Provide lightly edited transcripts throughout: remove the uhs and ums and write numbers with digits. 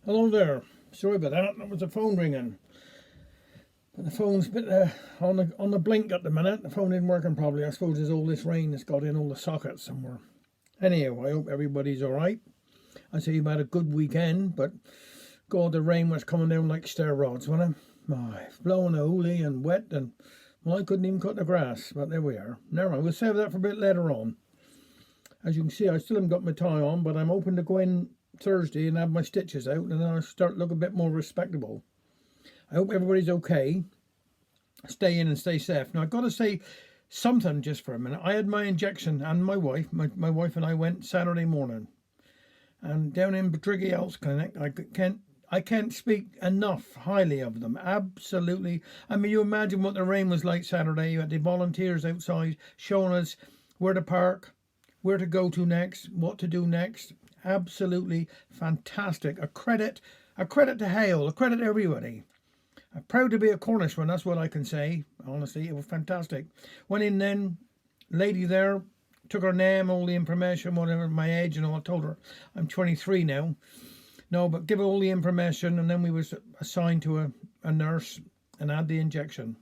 Hello there. Sorry about that. That was the phone ringing. But the phone's a bit on the blink at the minute. The phone isn't working properly. I suppose there's all this rain that's got in all the sockets somewhere. Anyhow, I hope everybody's all right. I say you've had a good weekend, but God, the rain was coming down like stair rods, wasn't it? Oh, blowing a hoolie and wet, and well, I couldn't even cut the grass. But there we are. Never mind. We'll save that for a bit later on. As you can see, I still haven't got my tie on, but I'm hoping to go in Thursday and have my stitches out, and then I'll start looking a bit more respectable. I hope everybody's okay. Stay in and stay safe. Now, I've got to say something just for a minute. I had my injection, and my wife and I went Saturday morning, and down in Patricky Health Clinic, I can't speak enough highly of them. Absolutely. I mean, you imagine what the rain was like Saturday. You had the volunteers outside showing us where to park, where to go to next, what to do next. Absolutely fantastic. A credit to Hale, a credit to everybody. I'm proud to be a Cornishman, that's what I can say. Honestly, it was fantastic. Went in then, lady there, took her name, all the information, whatever, my age and all. I told her I'm 23 now. No, but give her all the information, and then we was assigned to a nurse and had the injection.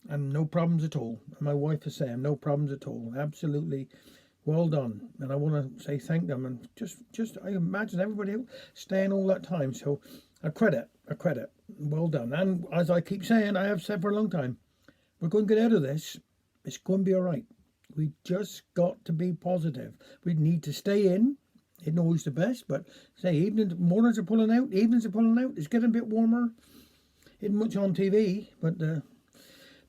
And no problems at all. And my wife is saying no problems at all. Absolutely well done. And I want to say thank them, and just I imagine everybody staying all that time. So a credit. Well done. And as I keep saying, I have said for a long time, we're going to get out of this. It's going to be all right. We just got to be positive. We need to stay in. It's always the best, but say mornings are pulling out, evenings are pulling out. It's getting a bit warmer. Isn't much on TV, but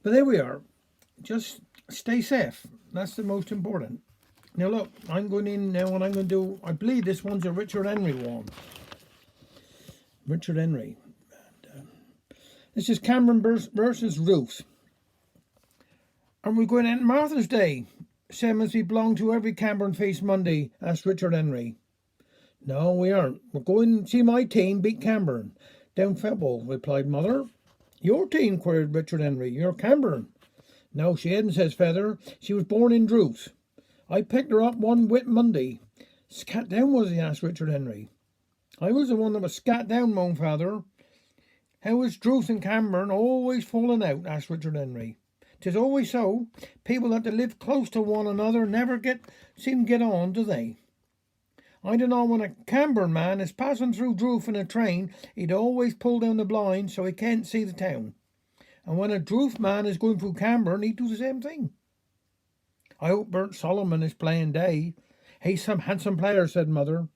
there we are. Just stay safe. That's the most important. Now look, I'm going in now, and I'm going to do, I believe this one's a Richard Henry one. Richard Henry. And, this is Cameron versus Ruth. Are we going into Martha's Day? Same as we belong to every Cameron Feast Monday, asked Richard Henry. No, we aren't. We're going to see my team beat Cameron down Febble, replied Mother. Your team? Queried Richard Henry. You're Cameron. No, she isn't, says Feather. She was born in Druth. I picked her up one Whit Monday. Scat down, was he? Asked Richard Henry. I was the one that was scat down, moaned Father. How is Druth and Cameron always falling out? Asked Richard Henry. 'Tis always so. People that live close to one another never seem to get on, do they? I don't know, when a Cameron man is passing through Druth in a train, he'd always pull down the blind so he can't see the town. And when a Druth man is going through Cameron, he'd do the same thing. I hope Bert Solomon is playing day. He's some handsome player, said Mother.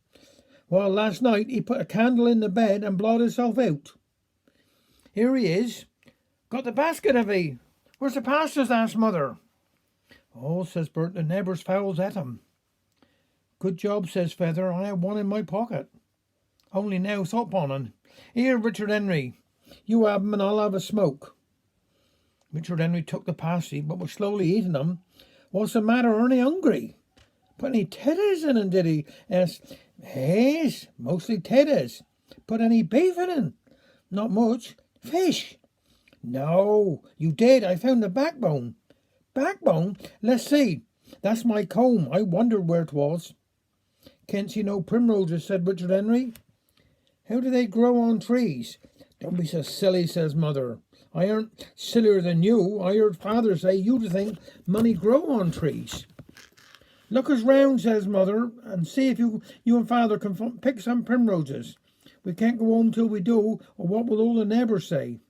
Well, last night he put a candle in the bed and blowed himself out. Here he is. Got the basket, have he? Where's the pastors? Asked Mother. Oh, says Bert, the neighbours fowls at him. Good job, says Feather. I have one in my pocket. Only now thought on it. Here, Richard Henry. You have 'em and I'll have a smoke. Richard Henry took the pasty, but was slowly eating them. What's the matter? Aren't he hungry? Put any tatters in him, did he? Asked. Yes, mostly tatters. Put any beef in him? Not much. Fish? No, you did. I found the backbone. Backbone? Let's see. That's my comb. I wondered where it was. Can't see no primroses, said Richard Henry. How do they grow on trees? Don't be so silly, says Mother. I aren't sillier than you. I heard Father say you'd think money grow on trees. Look us round, says Mother, and see if you and Father can pick some primroses. We can't go home till we do, or what will all the neighbours say?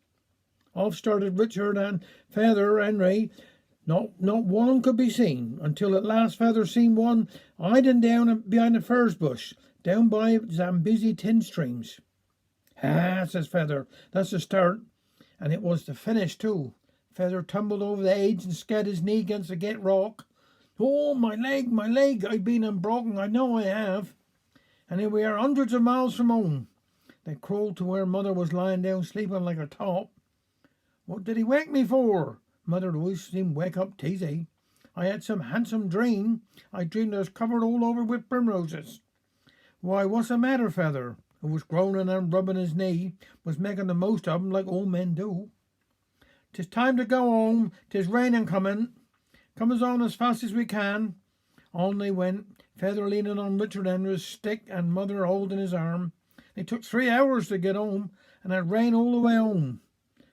Off started Richard and Feather Henry. Not one could be seen, until at last Feather seen one hiding down behind a furze bush, down by Zambezi tin streams. Ah, says Feather, that's the start. And it was the finish, too. Feather tumbled over the edge and scared his knee against the gate rock. Oh, my leg, I've been unbroken, I know I have. And here we are, hundreds of miles from home. They crawled to where Mother was lying down sleeping like a top. What did he wake me for? Mother always seemed wake up teasy. I had some handsome dream. I dreamed I was covered all over with primroses. Why, what's the matter, Feather, who was groaning and rubbing his knee, was making the most of 'em like old men do. 'Tis time to go home. 'Tis raining coming. Come us on as fast as we can. On they went, Feather leaning on Richard Henry's stick and Mother holding his arm. It took 3 hours to get home, and it rained all the way home.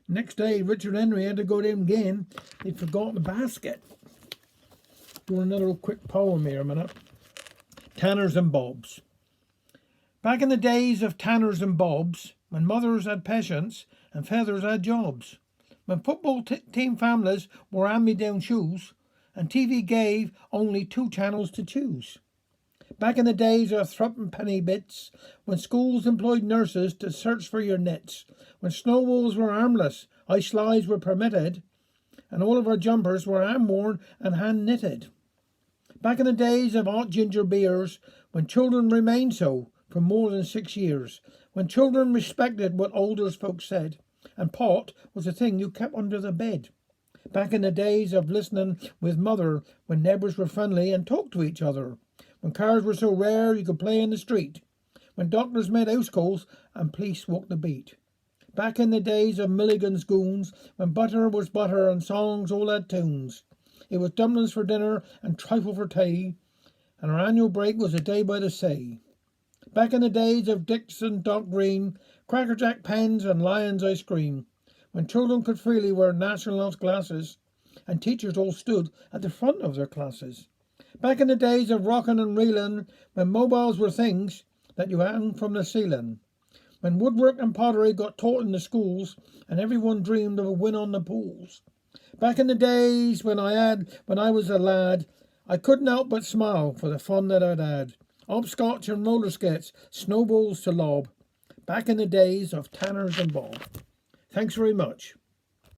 Next day, Richard Henry had to go down again. He'd forgotten the basket. Do another quick poem here a minute. Tanners and Bobs. Back in the days of tanners and bobs, when mothers had patience and feathers had jobs, when football team families wore hand-me-down shoes, and TV gave only 2 channels to choose. Back in the days of threepenny bits, when schools employed nurses to search for your nets, when snowballs were harmless, ice slides were permitted, and all of our jumpers were hand-worn and hand-knitted. Back in the days of hot ginger beers, when children remained so for more than 6 years, when children respected what older folks said, and pot was a thing you kept under the bed. Back in the days of listening with mother, when neighbours were friendly and talked to each other, when cars were so rare you could play in the street, when doctors made house calls and police walked the beat. Back in the days of Milligan's goons, when butter was butter and songs all had tunes. It was dumplings for dinner and trifle for tea, and our annual break was a day by the sea. Back in the days of Dixon, Dock Green, Cracker Jack pens and Lions ice cream, when children could freely wear national health glasses and teachers all stood at the front of their classes. Back in the days of rockin' and reelin', when mobiles were things that you hung from the ceiling, when woodwork and pottery got taught in the schools and everyone dreamed of a win on the pools. Back in the days when I was a lad, I couldn't help but smile for the fun that I'd had. Hopscotch and roller skates, snowballs to lob. Back in the days of tanners and bob. Thanks very much.